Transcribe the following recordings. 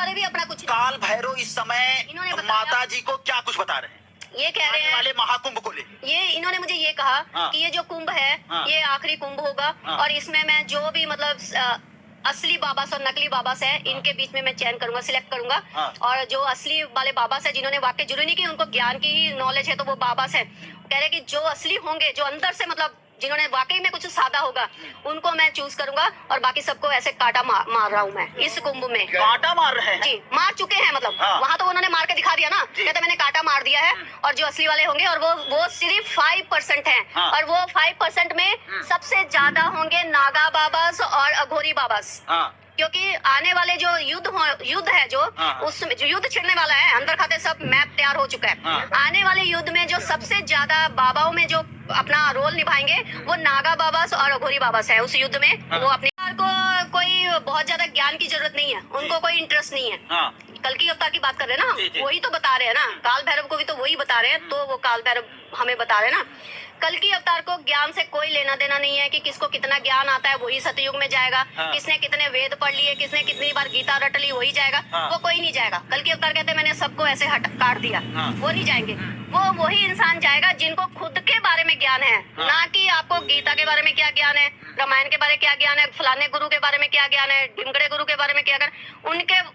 वाले भी अपना कुछ काल भैरव इस समय माता जी को क्या कुछ बता रहे हैं? ये कह रहे हैं वाले महाकुंभ को ले, ये इन्होंने मुझे ये कहा कि ये जो कुंभ है ये आखिरी कुंभ होगा और इसमें मैं जो भी मतलब असली बाबास और नकली बाबास है इनके बीच में मैं चयन करूंगा, सिलेक्ट करूंगा। और जो असली वाले बाबास है जिन्होंने वाकई जरूरी नहीं कि उनको ज्ञान की ही नॉलेज है तो वो बाबास है, कह रहे कि जो असली होंगे, जो अंदर से मतलब जिन्होंने वाकई में कुछ साधा होगा, उनको मैं चूज करूंगा और बाकी सबको ऐसे कांटा मार रहा हूँ मैं इस कुंभ में। कांटा मार रहे हैं? जी, मार चुके हैं मतलब वहाँ तो उन्होंने मार के दिखा दिया ना, कहते मैंने कांटा मार दिया है। और जो असली वाले होंगे और वो सिर्फ 5% हैं और वो 5% में सबसे ज्यादा होंगे नागा बाबास और अघोरी बाबास। क्योंकि आने वाले जो युद्ध है जो उसमें जो युद्ध छिड़ने वाला है, अंदर खाते सब मैप तैयार हो चुका है। आने वाले युद्ध में जो सबसे ज्यादा बाबाओं में जो अपना रोल निभाएंगे वो नागा बाबास और अघोरी बाबास है। उस युद्ध में वो अपने को कोई बहुत ज्यादा ज्ञान की जरूरत नहीं है, उनको कोई इंटरेस्ट नहीं है। कल की अवतार की बात कर रहे हैं ना, वही तो बता रहे हैं ना, काल भैरव को भी तो वही बता रहे हैं, तो वो काल भैरव हमें बता रहे हैं ना। कल की अवतार को ज्ञान से कोई लेना देना नहीं है कि किसको कितना ज्ञान आता है वही सतयुग में जाएगा, किसने कितने वेद पढ़ लिए, किसने कितनी बार गीता रट ली वही जाएगा, वो कोई नहीं जाएगा। कल की अवतार कहते हैं मैंने सबको ऐसे काट दिया, वो नहीं जाएंगे। वो वही इंसान जाएगा जिनको खुद के बारे में ज्ञान है, ना कि आपको गीता के बारे में क्या ज्ञान है, रामायण के बारे में क्या ज्ञान है, फलाने गुरु के बारे में क्या ज्ञान है, ढिमकड़े गुरु के बारे में क्या ज्ञान,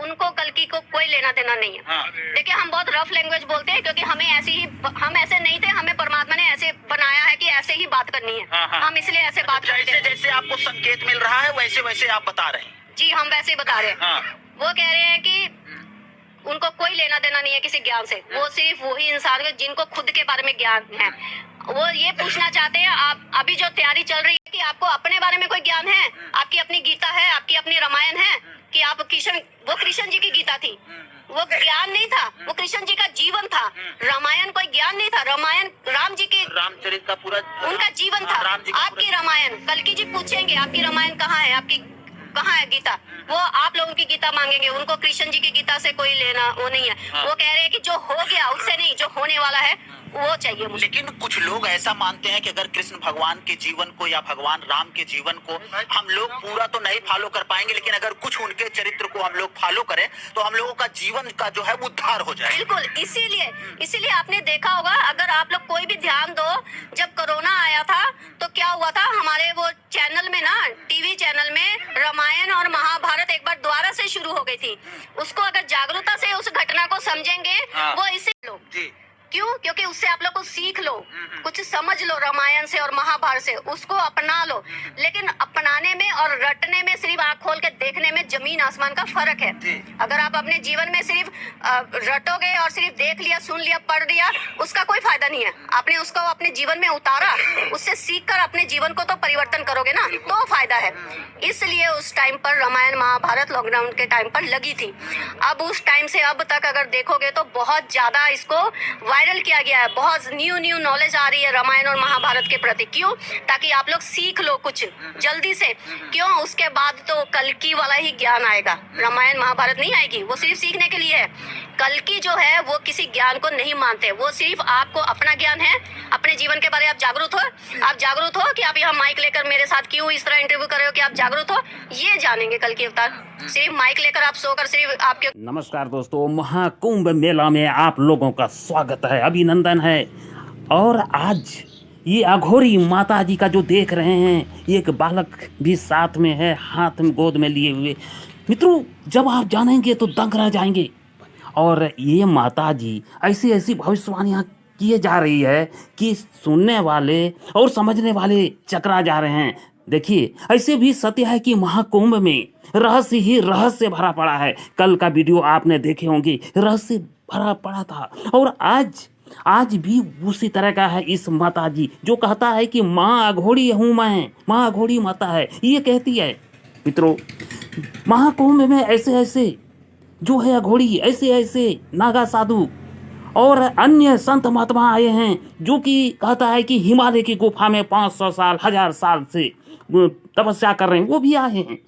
उनको कल की को कोई लेना देना नहीं है। देखिए हम बहुत रफ लैंग्वेज बोलते हैं क्योंकि हमें हम ऐसे नहीं थे, हमें परमात्मा ने ऐसे बनाया है कि ऐसे ही बात करनी है। हम इसलिए ऐसे बात करते हैं। जैसे आपको संकेत मिल रहा है वैसे वैसे आप बता रहे हैं। जी हम वैसे ही बता रहे हैं। वो कह रहे हैं कि उनको कोई लेना देना नहीं है किसी ज्ञान से, वो सिर्फ वही इंसान है जिनको खुद के बारे में ज्ञान है। वो ये पूछना चाहते हैं आप अभी जो तैयारी चल रही है कि आपको अपने बारे में कोई ज्ञान है, आपकी अपनी गीता है, आपकी अपनी रामायण है कि आप वो कृष्ण जी की गीता थी, वो ज्ञान नहीं था, वो कृष्ण जी का जीवन था। रामायण कोई ज्ञान नहीं था, रामायण राम जी की रामचरित का पूरा उनका जीवन था। आपकी रामायण कल की जी पूछेंगे आपकी रामायण कहाँ है, आपकी कहाँ है गीता, वो आप लोगों की गीता मांगेंगे, उनको कृष्ण जी की गीता से कोई लेना वो नहीं है। वो कह रहे हैं कि जो हो गया उससे नहीं, जो होने वाला है वो चाहिए मुझे। लेकिन कुछ लोग ऐसा मानते हैं कि अगर कृष्ण भगवान के जीवन को या भगवान राम के जीवन को हम लोग पूरा तो नहीं फॉलो कर पाएंगे, लेकिन अगर कुछ उनके चरित्र को हम लोग फॉलो करें तो हम लोगों का जीवन का जो है उद्धार हो जाए। बिल्कुल, इसीलिए आपने देखा होगा, अगर आप लोग कोई भी ध्यान दो, जब कोरोना आया था तो क्या हुआ था, हमारे वो चैनल में ना, टीवी चैनल में रामायण और महाभारत एक बार दोबारा से शुरू हो गई थी। उसको अगर जागरूकता से उस घटना को समझेंगे वो इसे लोग क्यों, क्योंकि उससे आप लोग को सीख लो, कुछ समझ लो रामायण से और महाभारत से, उसको अपना लो। लेकिन अपनाने में और रटने में, सिर्फ आँख खोल के देखने में जमीन आसमान का फर्क है। अगर आप अपने जीवन में सिर्फ रटोगे और सिर्फ देख लिया, सुन लिया, पढ़ लिया, उसका कोई फायदा नहीं है। आपने उसको अपने जीवन में उतारा, उससे सीख कर अपने जीवन को तो परिवर्तन करोगे ना, तो फायदा है। इसलिए उस टाइम पर रामायण महाभारत लॉकडाउन के टाइम पर लगी थी। अब उस टाइम से अब तक अगर देखोगे तो बहुत ज्यादा इसको वायरल किया गया है, बहुत न्यू नॉलेज आ रही है रामायण और महाभारत के प्रति। क्यों? ताकि आप लोग सीख लो कुछ जल्दी से। क्यों? उसके बाद तो कल्कि वाला ही ज्ञान आएगा, रामायण महाभारत नहीं आएगी, वो सिर्फ सीखने के लिए है। कल्कि जो है वो किसी ज्ञान को नहीं मानते, वो सिर्फ आपको अपना ज्ञान है, अपने जीवन के बारे में आप जागरूक हो कि आप यहाँ माइक लेकर मेरे साथ क्यों इस तरह इंटरव्यू कर रहे हो कि आप जागरूक हो, ये जानेंगे कल की अवतार। सिर्फ माइक लेकर आप सोकर सिर्फ आपके। नमस्कार दोस्तों, महाकुंभ मेला में आप लोगों का स्वागत है, अभिनंदन है। और आज ये अघोरी माता जी का जो देख रहे हैं, एक बालक भी साथ में है, हाथ में गोद में लिए हुए। मित्रों, जब आप जानेंगे तो दंग रह जाएंगे। और ये माता जी ऐसी ऐसी भविष्यवाणियाँ किए जा रही है कि सुनने वाले और समझने वाले चकरा जा रहे हैं। देखिए, ऐसे भी सत्य है कि महाकुंभ में रहस्य ही रहस्य भरा पड़ा है। कल का वीडियो आपने देखे होंगे, रहस्य भरा पड़ा था। और आज भी उसी तरह का है इस माता जी, जो कहता है कि माँ अघोरी हूँ मैं, माँ अघोरी माता है, ये कहती है। मित्रों, महाकुंभ में ऐसे जो है अघोरी, ऐसे नागा साधु और अन्य संत महात्मा आए हैं, जो कि कहता है कि हिमालय की गुफा में 500 साल 1000 साल से तपस्या कर रहे हैं, वो भी आए हैं।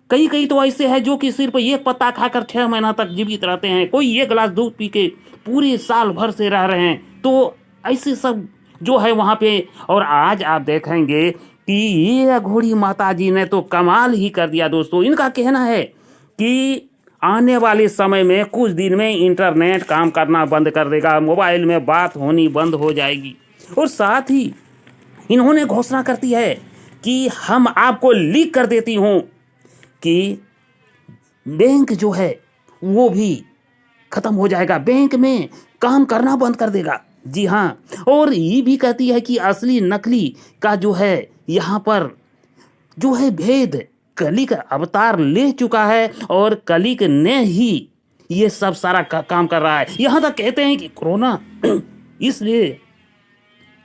कई तो ऐसे हैं जो कि सिर्फ एक पत्ता खाकर 6 महीना तक जीवित रहते हैं, कोई 1 गिलास दूध पी के पूरे साल भर से रह रहे हैं। तो ऐसे सब जो है वहाँ पे। और आज आप देखेंगे कि ये अघोरी माता जी ने तो कमाल ही कर दिया दोस्तों। इनका कहना है कि आने वाले समय में कुछ दिन में इंटरनेट काम करना बंद कर देगा, मोबाइल में बात होनी बंद हो जाएगी। और साथ ही इन्होंने घोषणा करती है कि हम आपको लीक कर देती हूँ कि बैंक जो है वो भी ख़त्म हो जाएगा, बैंक में काम करना बंद कर देगा। जी हाँ, और ये भी कहती है कि असली नकली का जो है यहाँ पर जो है भेद कलिक अवतार ले चुका है और कलिक ने ही ये सब सारा काम कर रहा है। यहाँ तक कहते हैं कि कोरोना इसलिए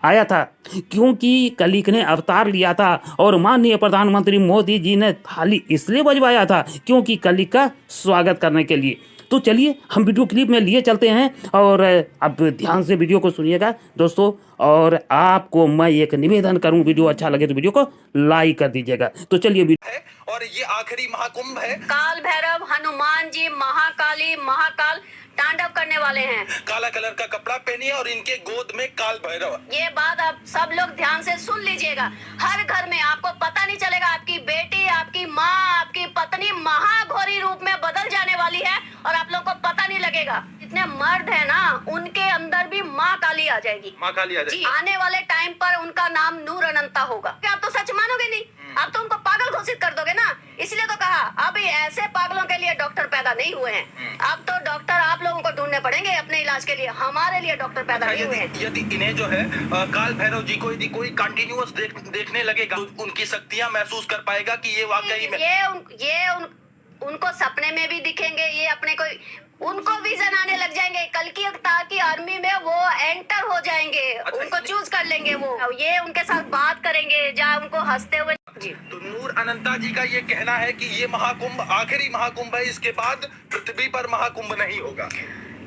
आया था क्योंकि कलिक ने अवतार लिया था और माननीय प्रधानमंत्री मोदी जी ने थाली इसलिए बजवाया था क्योंकि कलिक का स्वागत करने के लिए। तो चलिए हम वीडियो क्लिप में लिए चलते हैं और अब ध्यान से वीडियो को सुनिएगा दोस्तों। और आपको मैं एक निवेदन करूं, वीडियो अच्छा लगे तो वीडियो को लाइक कर दीजिएगा। तो चलिए वीडियो। और ये आखिरी महाकुंभ है। काल भैरव, हनुमान जी, महाकाली, महाकाल तांडव करने वाले हैं। काला कलर का कपड़ा पहनिए और इनके गोद में काल भैरव। ये बात आप सब लोग ध्यान से सुन लीजिएगा। हर घर में आपको पता नहीं चलेगा, आपकी बेटी, आपकी माँ, आपकी पत्नी महाघोरी रूप में बदल जाने वाली है और आप लोग को पता नहीं लगेगा। जितने मर्द है ना, उनके अंदर भी माँ काली आ जाएगी। माँ काली आ जाएगी। आने वाले टाइम पर उनका नाम नूर अनंता होगा। क्या आप तो सच मानोगे नहीं? आप तो उनको पागल घोषित कर दोगे ना। इसलिए तो कहा अभी ऐसे पागलों के लिए डॉक्टर पैदा नहीं हुए हैं। अब तो डॉक्टर आप लोगों को ढूंढने पड़ेंगे अपने इलाज के लिए, हमारे लिए डॉक्टर पैदा नहीं हुए हैं। यदि इन्हें जो है काल भैरव जी को यदि कोई कंटिन्यूअस देखने लगेगा तो उनकी शक्तियाँ महसूस कर पाएगा कि ये वाकई में उनको सपने में भी दिखेंगे। ये अपने को उनको विजन आने लग जाएंगे। कल की अवतार की आर्मी में वो एंटर हो जाएंगे। उनको चूज कर लेंगे। वो ये उनके साथ बात करेंगे, जहाँ उनको हंसते हुए। जी तो नूर अनंता जी का ये कहना है कि ये महाकुंभ आखिरी महाकुंभ है, इसके बाद पृथ्वी पर महाकुंभ नहीं होगा।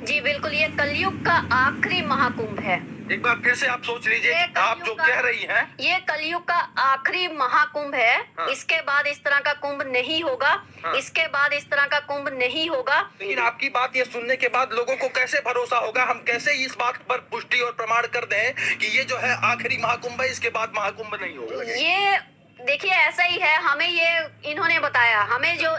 जी बिल्कुल, ये कलयुग का आखिरी महाकुंभ है। एक बार फिर से आप सोच लीजिए कि आप जो कह रही हैं, ये कलयुग का आखिरी महाकुंभ है। हाँ। इसके बाद इस तरह का कुंभ नहीं होगा। हाँ। इसके बाद इस तरह का कुंभ नहीं होगा। लेकिन आपकी बात ये सुनने के बाद लोगों को कैसे भरोसा होगा? हम कैसे इस बात पर पुष्टि और प्रमाण कर दें कि ये जो है आखिरी महाकुंभ है, इसके बाद महाकुंभ नहीं होगा? ये देखिए ऐसा ही है। हमें ये इन्होंने बताया, हमें जो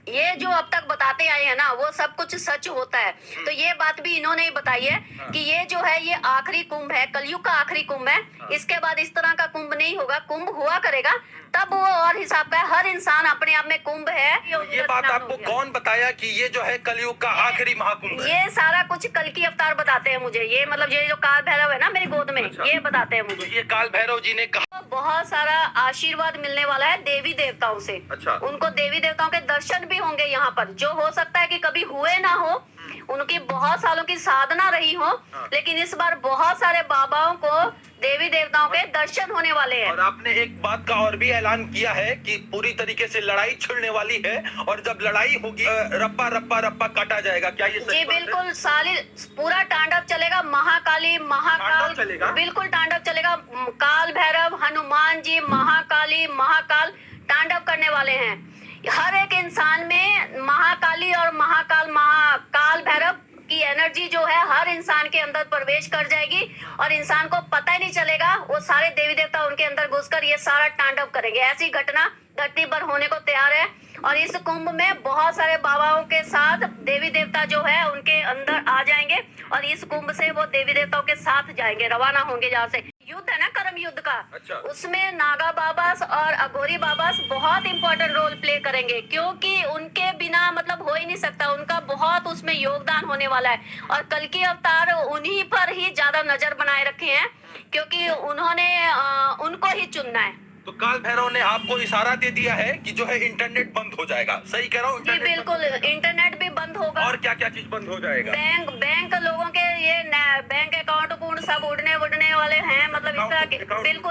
ये जो अब तक बताते आए हैं ना, वो सब कुछ सच होता है। तो ये बात भी इन्होंने ही बताई है कि ये जो है ये आखिरी कुंभ है, कलयुग का आखिरी कुंभ है। इसके बाद इस तरह का कुंभ नहीं होगा। कुंभ हुआ करेगा तब वो और हिसाब का है। हर इंसान अपने आप में कुंभ है। ये बात आपको कौन बताया कि ये जो है कलयुग का आखिरी महाकुंभ है? ये सारा कुछ कल की अवतार बताते हैं मुझे। ये मतलब ये जो काल भैरव है ना मेरी गोद में, अच्छा। ये बताते हैं मुझे। ये काल भैरव जी ने कहा बहुत सारा आशीर्वाद मिलने वाला है देवी देवताओं से। अच्छा। उनको देवी देवताओं के दर्शन भी होंगे यहाँ पर, जो हो सकता है कि कभी हुए ना हो। उनकी बहुत सालों की साधना रही हो, लेकिन इस बार बहुत सारे बाबाओं को देवी देवताओं के दर्शन होने वाले हैं। और आपने एक बात का और भी ऐलान किया है कि पूरी तरीके से लड़ाई छिड़ने वाली है और जब लड़ाई होगी रप्पा रप्पा रप्पा काटा जाएगा। क्या ये सच जी बात है? बिल्कुल, साली पूरा तांडव चलेगा। महाकाली, महाकाल, तांडव चलेगा? बिल्कुल तांडव चलेगा। काल भैरव, हनुमान जी, महाकाली, महाकाल तांडव करने वाले हैं। हर एक इंसान में महाकाली और महाकाल भैरव की एनर्जी जो है हर इंसान के अंदर प्रवेश कर जाएगी और इंसान को पता ही नहीं चलेगा। वो सारे देवी देवता उनके अंदर घुसकर ये सारा तांडव करेंगे। ऐसी घटना धरती पर होने को तैयार है। और इस कुंभ में बहुत सारे बाबाओं के साथ देवी देवता जो है उनके अंदर आ जाएंगे और इस कुंभ से वो देवी देवताओं के साथ जाएंगे, रवाना होंगे। जहाँ से युद्ध है ना, कर्म युद्ध का, अच्छा। उसमें नागा बाबास और अघोरी बाबास बहुत इंपॉर्टेंट रोल प्ले करेंगे, क्योंकि उनके बिना मतलब हो ही नहीं सकता। उनका बहुत उसमें योगदान होने वाला है और कल की अवतार उन्हीं पर ही ज्यादा नजर बनाए रखे हैं, क्योंकि उन्होंने उनको ही चुनना है। तो काल भैरव ने आपको इशारा दे दिया है कि जो है इंटरनेट बंद हो जाएगा। सही कह रहा हूँ? जी बिल्कुल, इंटरनेट भी बंद होगा। और क्या क्या चीज बंद हो जाएगा? बैंक लोगों के ये बैंक अकाउंट सब उड़ने वाले हैं। मतलब इस तरह के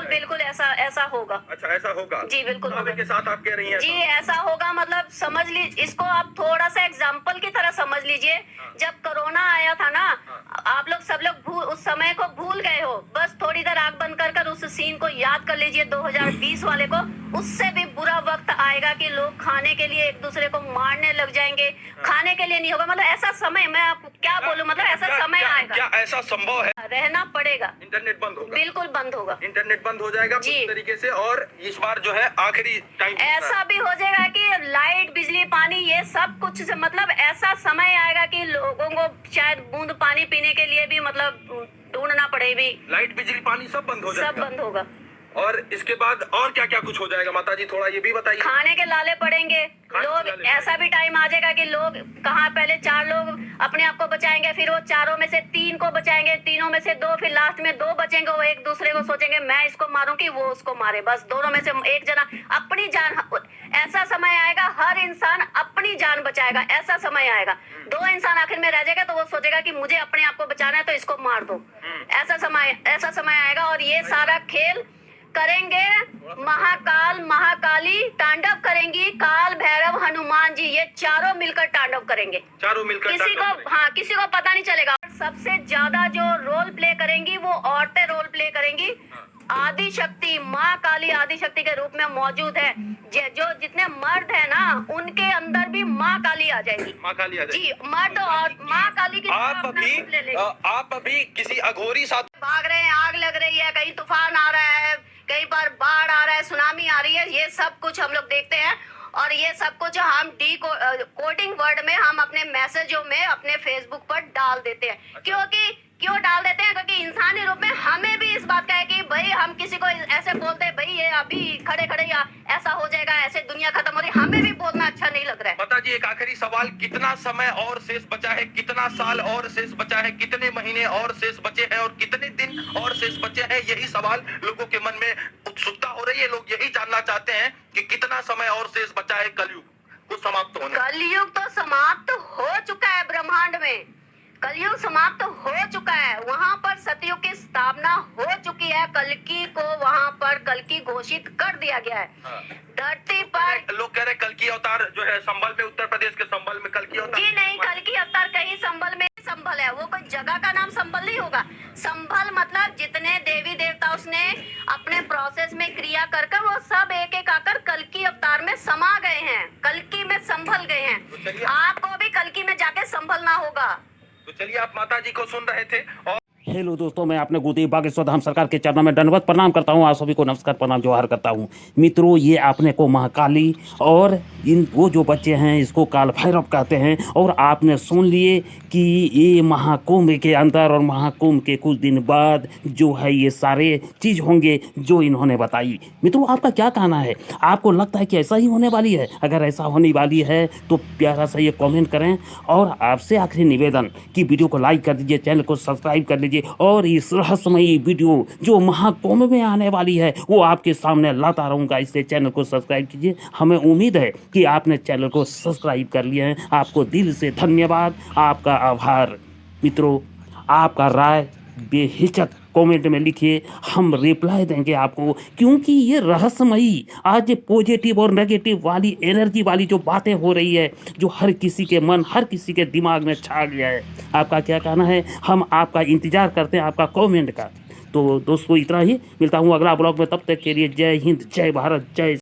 बिल्कुल ऐसा होगा। अच्छा, ऐसा होगा? जी बिल्कुल होगा। के साथ आप कह रही हैं? जी ऐसा होगा। मतलब समझ लीजिए, इसको आप थोड़ा सा एग्जाम्पल की तरह समझ लीजिए। जब कोरोना आया था ना, आप लोग सब लोग उस समय को भूल गए हो। बस थोड़ी देर आंख बंद कर उस सीन को याद कर लीजिए 2020 वाले को। उससे भी बुरा वक्त आएगा कि लोग खाने के लिए एक दूसरे को मारने लग जाएंगे। खाने के लिए नहीं होगा। मतलब ऐसा समय, मैं आपको क्या बोलूं, मतलब ऐसा समय आएगा। क्या ऐसा संभव है? रहना पड़ेगा, इंटरनेट बंद होगा, बिल्कुल बंद होगा, इंटरनेट बंद हो जाएगा जी। पूरी तरीके से। और इस बार जो है आखिरी टाइम ऐसा भी हो जाएगा कि लाइट, बिजली, पानी ये सब कुछ से मतलब ऐसा समय आएगा कि लोगों को शायद बूंद पानी पीने के लिए भी मतलब ढूंढना पड़े भी, लाइट, बिजली, पानी सब बंद हो सब जाएगा। बंद होगा। और इसके बाद और क्या क्या कुछ हो जाएगा माता जी, थोड़ा ये भी बताइए। खाने के लाले पड़ेंगे, खाने के लोग लाले ऐसा भी टाइम आ जाएगा कि लोग कहाँ पहले 4 लोग अपने आप को बचाएंगे, फिर वो 4 में से 3 को बचाएंगे, 3 में से 2, फिर लास्ट में 2 बचेंगे। वो एक दूसरे को सोचेंगे मैं इसको मारूं कि वो उसको मारे, बस दोनों में से एक जना अपनी जान। ऐसा समय आएगा हर इंसान अपनी जान बचाएगा, ऐसा समय आएगा। 2 इंसान आखिर में रह जाएगा तो वो सोचेगा कि मुझे अपने आप को बचाना है तो इसको मार दो। ऐसा समय आएगा और ये सारा खेल करेंगे महाकाल, महाकाली तांडव करेंगी, काल भैरव, हनुमान जी, ये चारों मिलकर तांडव करेंगे। चारों मिलकर किसी को तांडव करेंगे। हाँ किसी को पता नहीं चलेगा। सबसे ज्यादा जो रोल प्ले करेंगी वो औरतें रोल प्ले करेंगी। आदि शक्ति, माँ काली आदि शक्ति के रूप में मौजूद है। जो जितने मर्द है ना उनके अंदर भी माँ काली आ जाएगी। माँ काली आ जाएगी। जी, मर्द और माँ काली की आप अभी किसी अघोरी साथ भाग रहे हैं, आग लग रही है, कहीं तूफान आ रहा है, कहीं पर बाढ़ आ रहा है, सुनामी आ रही है, ये सब कुछ हम लोग देखते हैं। और ये सब कुछ हम कोडिंग वर्ड में हम अपने मैसेजों में अपने फेसबुक पर डाल देते हैं। क्यों डाल देते हैं? क्योंकि इंसानी रूप में हमें भी इस बात का है कि भाई हम किसी को ऐसे बोलते हैं भाई ये अभी खड़े खड़े या ऐसा हो जाएगा, ऐसे दुनिया खत्म हो रही है, हमें भी बोलना अच्छा नहीं लग रहा है। माता जी एक आखिरी सवाल, कितना समय और शेष बचा है, कितना साल और शेष बचा है, कितने महीने और शेष बचे हैं और कितने दिन और शेष बचे हैं? यही सवाल लोगों के मन में उत्सुकता हो रही है। लोग यही जानना चाहते हैं कि कितना समय और शेष बचा है कलयुग को समाप्त होने। कलयुग तो समाप्त हो चुका है, ब्रह्मांड में कलयुग समाप्त हो चुका है। वहाँ पर सतयुग की स्थापना हो चुकी है। कल्कि को वहाँ पर कल्कि घोषित कर दिया गया है। धरती पर लोग कह रहे हैं कल्कि अवतार जो है संभल में, उत्तर प्रदेश के संभल में कल्कि अवतार। जी नहीं, कल्कि अवतार कहीं संभल में संभल है, वो कोई जगह का नाम संभल नहीं होगा। संभल मतलब जितने देवी देवता उसने अपने प्रोसेस में क्रिया कर वो सब एक एक आकर कल्कि अवतार में समा गए हैं, कल्कि में संभल गए हैं। आपको भी कल्कि में जाके संभलना होगा। तो चलिए आप माता जी को सुन रहे थे। और हेलो दोस्तों, मैं अपने गुरुदेव बागेश्वर धाम सरकार के चरणों में दंडवत प्रणाम करता हूं। आप सभी को नमस्कार प्रणाम जोहार करता हूं। मित्रों, ये आपने को महाकाली और इन वो जो बच्चे हैं इसको काल भैरव कहते हैं। और आपने सुन लिए कि ये महाकुंभ के अंदर और महाकुंभ के कुछ दिन बाद जो है ये सारे चीज़ होंगे जो इन्होंने बताई। मित्रों, आपका क्या कहना है? आपको लगता है कि ऐसा ही होने वाली है? अगर ऐसा होने वाली है तो प्यारा सा ये कमेंट करें। और आपसे आखिरी निवेदन कि वीडियो को लाइक कर दीजिए, चैनल को सब्सक्राइब कर लीजिए और इस रहस्यमयी वीडियो जो महाकुंभ में आने वाली है वो आपके सामने लाता रहूँगा, इसलिए चैनल को सब्सक्राइब कीजिए। हमें उम्मीद है कि आपने चैनल को सब्सक्राइब कर लिया है। आपको दिल से धन्यवाद, आपका आभार। मित्रों, आपका राय बेहिचक कमेंट में लिखिए, हम रिप्लाई देंगे आपको, क्योंकि ये रहस्यमयी आज पॉजिटिव और नेगेटिव वाली एनर्जी वाली जो बातें हो रही है जो हर किसी के मन, हर किसी के दिमाग में छा गया है। आपका क्या कहना है? हम आपका इंतज़ार करते हैं, आपका कमेंट का। तो दोस्तों इतना ही, मिलता हूँ अगला ब्लॉग में, तब तक के लिए जय हिंद, जय भारत, जय